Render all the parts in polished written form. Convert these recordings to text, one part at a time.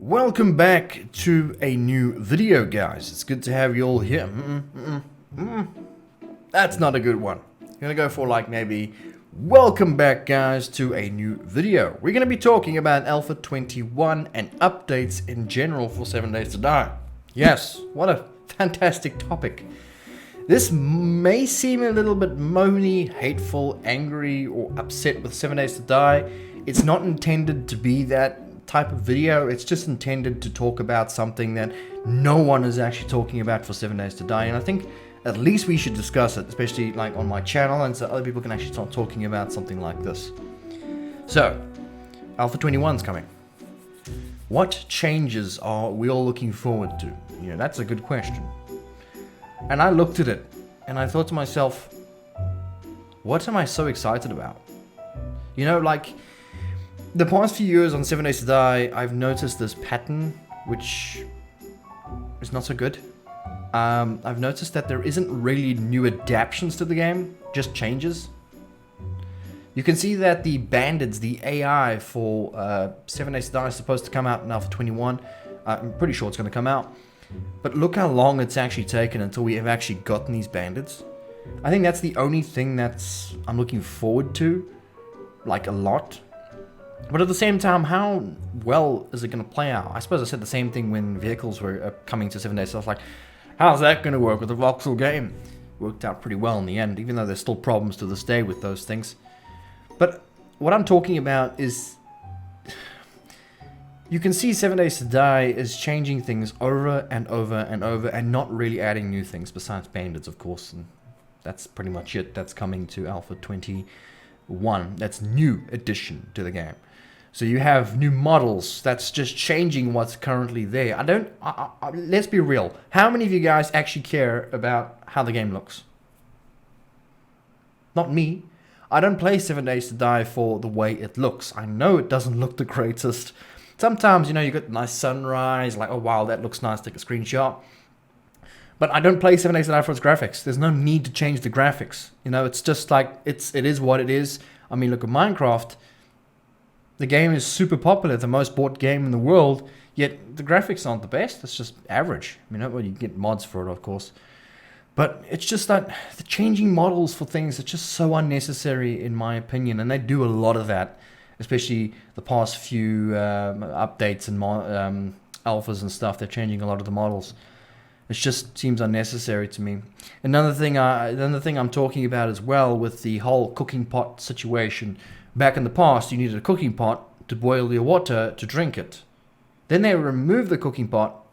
Welcome back to a new video, guys. It's good to have you all here. That's not a good one. I'm gonna go for like maybe welcome back, guys, to a new video. We're gonna be talking about Alpha 21 and updates in general for 7 Days to Die. Yes, what a fantastic topic. This may seem a little bit moany, hateful, angry, or upset with 7 Days to Die. It's not intended to be that type of video. It's just intended to talk about something that no one is actually talking about for 7 Days to Die, and I think at least we should discuss it, especially like on my channel, and so other people can actually start talking about something like this. So, Alpha 21's coming. What changes are we all looking forward to? Yeah, that's a good question. And I looked at it, and I thought to myself, what am I so excited about? You know, like, the past few years on 7 Days to Die, I've noticed this pattern, which is not so good. I've noticed that there isn't really new adaptations to the game, just changes. You can see that the bandits, the AI for 7 Days to Die is supposed to come out in Alpha 21. I'm pretty sure it's going to come out. But look how long it's actually taken until we have actually gotten these bandits. I think that's the only thing I'm looking forward to, like a lot. But at the same time, how well is it going to play out? I suppose I said the same thing when vehicles were coming to 7 Days. So I was like, how's that going to work with the voxel game? Worked out pretty well in the end, even though there's still problems to this day with those things. But what I'm talking about is, you can see 7 Days to Die is changing things over and over and over and not really adding new things besides bandits, of course. And that's pretty much it. That's coming to Alpha 21. That's new addition to the game. So you have new models. That's just changing what's currently there. Let's be real. How many of you guys actually care about how the game looks? Not me. I don't play 7 Days to Die for the way it looks. I know it doesn't look the greatest. Sometimes, you know, you get nice sunrise, like, oh wow, that looks nice, take a screenshot. But I don't play 7 Days to Die for its graphics. There's no need to change the graphics. You know, it's just like, it is what it is. I mean, look at Minecraft. The game is super popular, the most bought game in the world, yet the graphics aren't the best. It's just average. I mean, well, you get mods for it, of course. But it's just that the changing models for things are just so unnecessary, in my opinion. And they do a lot of that, especially the past few updates and alphas and stuff. They're changing a lot of the models. It just seems unnecessary to me. Another thing I'm talking about as well with the whole cooking pot situation. Back in the past, you needed a cooking pot to boil your water to drink it. Then they removed the cooking pot,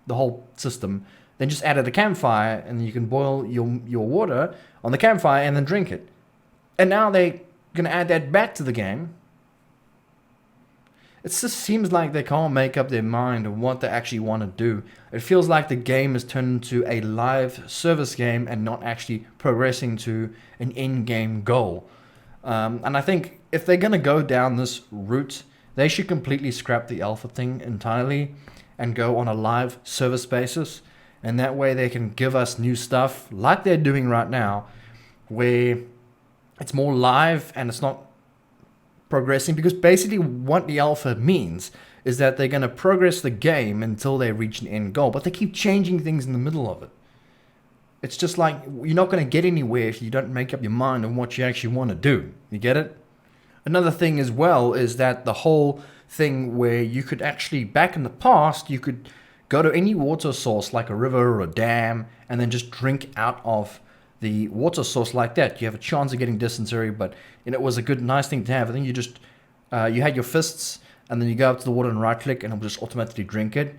the whole system, then just added a campfire, and you can boil your water on the campfire and then drink it. And now they're going to add that back to the game. It just seems like they can't make up their mind on what they actually want to do. It feels like the game has turned into a live service game and not actually progressing to an in-game goal. And I think if they're going to go down this route, they should completely scrap the alpha thing entirely and go on a live service basis. And that way they can give us new stuff like they're doing right now, where it's more live and it's not progressing. Because basically what the alpha means is that they're going to progress the game until they reach an end goal. But they keep changing things in the middle of it. It's just like, you're not going to get anywhere if you don't make up your mind on what you actually want to do. You get it? Another thing as well is that the whole thing where you could actually, back in the past, you could go to any water source like a river or a dam and then just drink out of the water source like that. You have a chance of getting dysentery, but it was a good, nice thing to have. I think you just, you had your fists and then you go up to the water and right click and it'll just automatically drink it.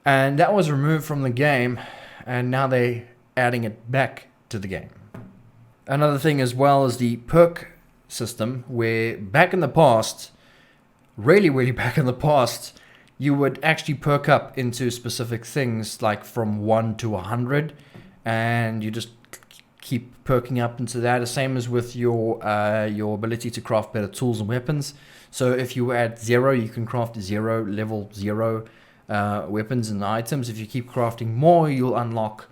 And that was removed from the game, and now they adding it back to the game. Another thing as well is the perk system, where back in the past, really back in the past, you would actually perk up into specific things like from 1 to 100, and you just keep perking up into that. The same as with your ability to craft better tools and weapons. So if you add 0, you can craft level 0 weapons and items. If you keep crafting more, you'll unlock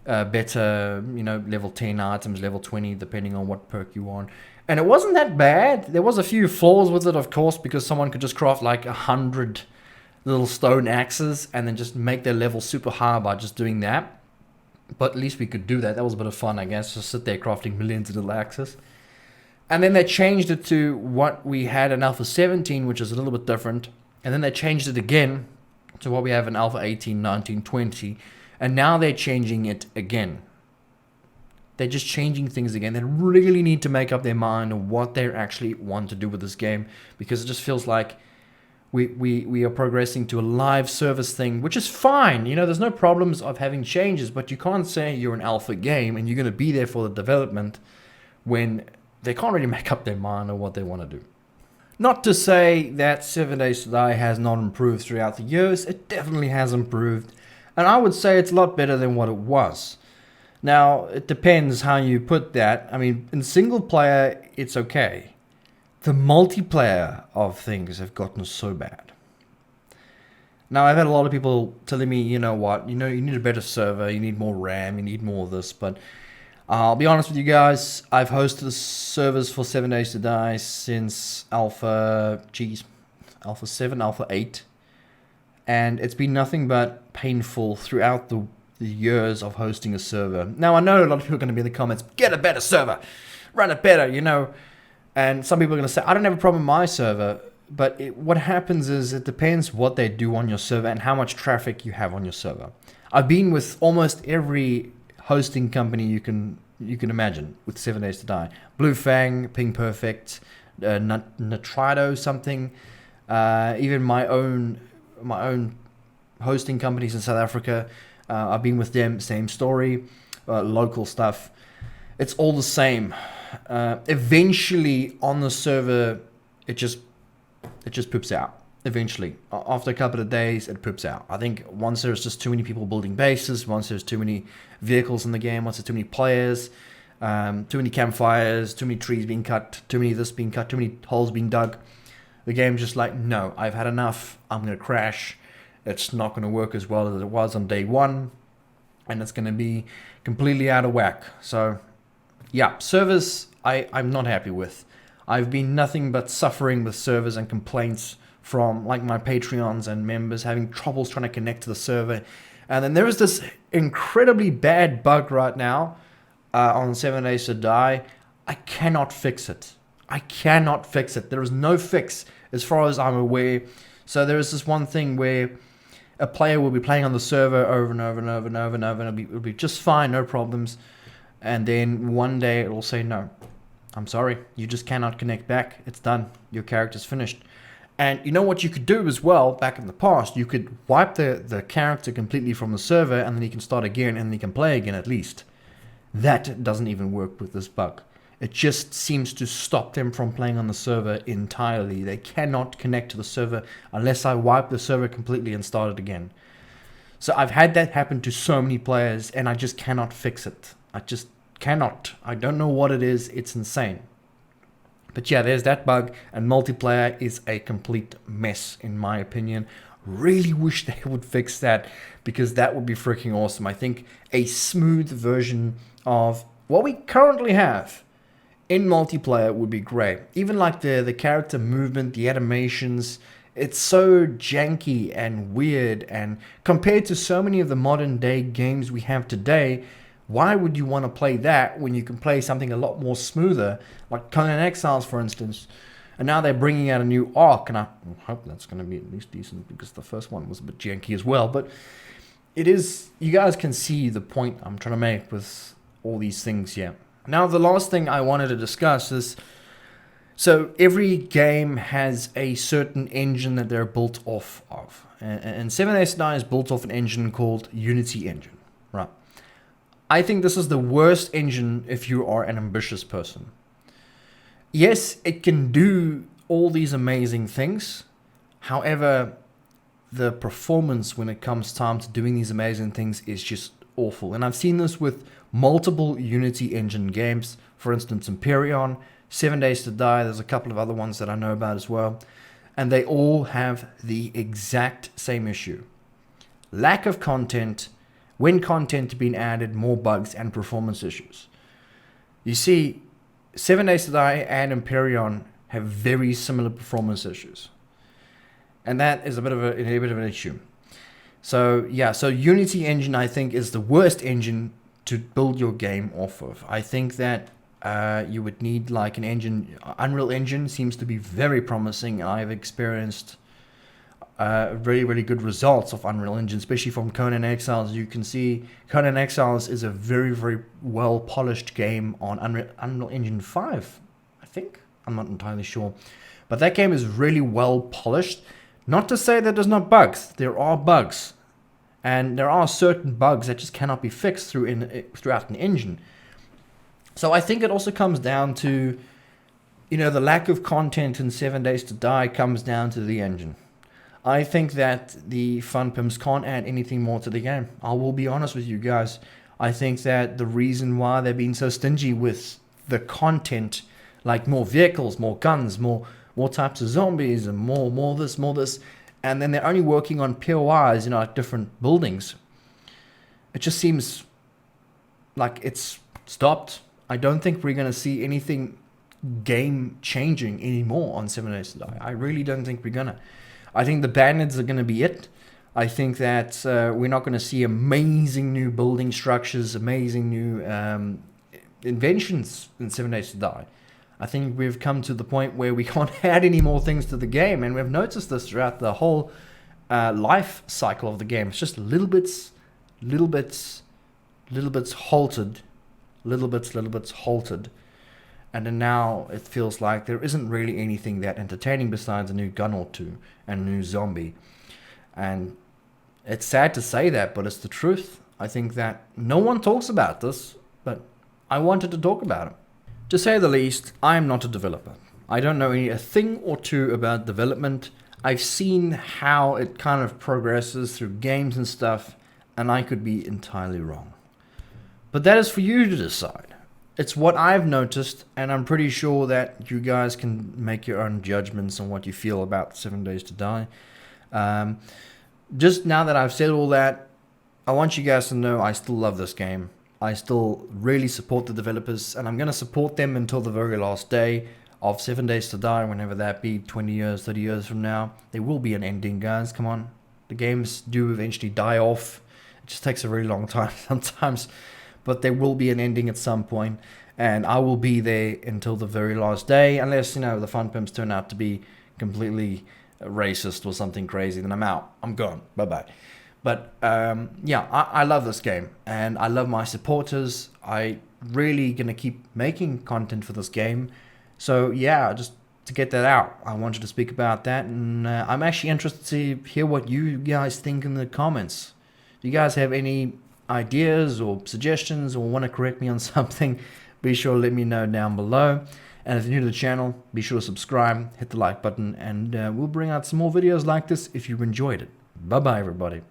better, level 10 items, level 20, depending on what perk you want. And it wasn't that bad. There was a few flaws with it, of course, because someone could just craft like 100 little stone axes and then just make their level super high by just doing that. But at least we could do that. That was a bit of fun, I guess. Just sit there crafting millions of little axes. And then they changed it to what we had in Alpha 17, which is a little bit different. And then they changed it again to what we have in Alpha 18, 19, 20. And now they're changing it again. They're just changing things again. They really need to make up their mind on what they actually want to do with this game, because it just feels like we are progressing to a live service thing, which is fine. You know, there's no problems of having changes, but you can't say you're an alpha game and you're going to be there for the development when they can't really make up their mind on what they want to do. Not to say that 7 Days to Die has not improved throughout the years. It definitely has improved. And I would say it's a lot better than what it was. Now, it depends how you put that. I mean, in single player, it's okay. The multiplayer of things have gotten so bad. Now, I've had a lot of people telling me, you know what, you need a better server, you need more RAM, you need more of this, but I'll be honest with you guys, I've hosted the servers for 7 Days to Die since Alpha 7, Alpha 8, and it's been nothing but painful throughout the years of hosting a server. Now, I know a lot of people are going to be in the comments, get a better server, run it better, and some people are going to say, I don't have a problem with my server. But what happens is it depends what they do on your server and how much traffic you have on your server. I've been with almost every hosting company you can imagine with 7 Days to Die. Blue Fang, Ping Perfect, Nitrado something, even my own hosting companies in South Africa. I've been with them, same story, local stuff. It's all the same. Eventually on the server, it just poops out. Eventually, after a couple of days, it poops out. I think once there's just too many people building bases, once there's too many vehicles in the game, once there's too many players, too many campfires, too many trees being cut, too many this being cut, too many holes being dug, the game's just like, no, I've had enough. I'm gonna crash. It's not gonna work as well as it was on day one, and it's gonna be completely out of whack. So yeah, servers I'm not happy with. I've been nothing but suffering with servers and complaints from like my Patreons and members having troubles trying to connect to the server. And then there is this incredibly bad bug right now on 7 Days to Die. I cannot fix it. I cannot fix it. There is no fix as far as I'm aware. So there is this one thing where a player will be playing on the server over and over and over and over and over, and it'll be just fine, no problems. And then one day it will say, no, I'm sorry, you just cannot connect back. It's done. Your character's finished. And you know what you could do as well back in the past? You could wipe the character completely from the server, and then you can start again and you can play again at least. That doesn't even work with this bug. It just seems to stop them from playing on the server entirely. They cannot connect to the server unless I wipe the server completely and start it again. So I've had that happen to so many players, and I just cannot fix it. I just cannot. I don't know what it is. It's insane. But yeah, there's that bug, and multiplayer is a complete mess in my opinion. Really wish they would fix that, because that would be freaking awesome. I think a smooth version of what we currently have in multiplayer would be great. Even like the character movement, the animations, it's so janky and weird, and compared to so many of the modern day games we have today, why would you want to play that when you can play something a lot more smoother, like Conan Exiles, for instance? And now they're bringing out a new Ark, and I hope that's going to be at least decent, because the first one was a bit janky as well. But it is, you guys can see the point I'm trying to make with all these things here. Now, the last thing I wanted to discuss is, so every game has a certain engine that they're built off of. And 7 Days to Die is built off an engine called Unity Engine, right? I think this is the worst engine if you are an ambitious person. Yes, it can do all these amazing things. However, the performance when it comes time to doing these amazing things is just awful. And I've seen this with multiple Unity Engine games. For instance, Empyrean, 7 Days to Die. There's a couple of other ones that I know about as well. And they all have the exact same issue. Lack of content. When content being added, more bugs and performance issues. You see, 7 Days to Die and Empyrean have very similar performance issues. And that is a bit of an issue. So yeah, so Unity engine I think is the worst engine to build your game off of. I think that you would need like an engine. Unreal Engine seems to be very promising. I've experienced really, really good results of Unreal Engine, especially from Conan Exiles. You can see Conan Exiles is a very, very well polished game on Unreal Engine 5, I think. I'm not entirely sure. But that game is really well polished. Not to say that there's not bugs. There are bugs. And there are certain bugs that just cannot be fixed throughout an engine. So I think it also comes down to, the lack of content in 7 Days to Die comes down to the engine. I think that the Fun Pimps can't add anything more to the game. I will be honest with you guys. I think that the reason why they're being so stingy with the content, like more vehicles, more guns, more types of zombies, and more this, and then they're only working on POIs, like different buildings. It just seems like it's stopped. I don't think we're going to see anything game changing anymore on 7 Days to Die. I really don't think we're going to. I think the bandits are going to be it. I think that we're not going to see amazing new building structures, amazing new inventions in 7 Days to Die. I think we've come to the point where we can't add any more things to the game, and we've noticed this throughout the whole life cycle of the game. It's just little bits halted, little bits halted. And then now it feels like there isn't really anything that entertaining besides a new gun or two and a new zombie. And it's sad to say that, but it's the truth. I think that no one talks about this, but I wanted to talk about it. To say the least, I am not a developer. I don't know a thing or two about development. I've seen how it kind of progresses through games and stuff, and I could be entirely wrong. But that is for you to decide. It's what I've noticed, and I'm pretty sure that you guys can make your own judgments on what you feel about 7 Days to Die. Just now that I've said all that, I want you guys to know I still love this game. I still really support the developers, and I'm going to support them until the very last day of 7 Days to Die, whenever that be, 20 years, 30 years from now. There will be an ending, guys. Come on. The games do eventually die off. It just takes a really long time sometimes. But there will be an ending at some point, and I will be there until the very last day, unless, the Fun Pimps turn out to be completely racist or something crazy. Then I'm out. I'm gone. Bye-bye. But, I love this game, and I love my supporters. I really going to keep making content for this game. So, yeah, just to get that out, I wanted to speak about that, and I'm actually interested to hear what you guys think in the comments. Do you guys have any ideas or suggestions or want to correct me on something? Be sure to let me know down below. And if you're new to the channel, be sure to subscribe, hit the like button, and we'll bring out some more videos like this if you enjoyed it. Bye bye everybody.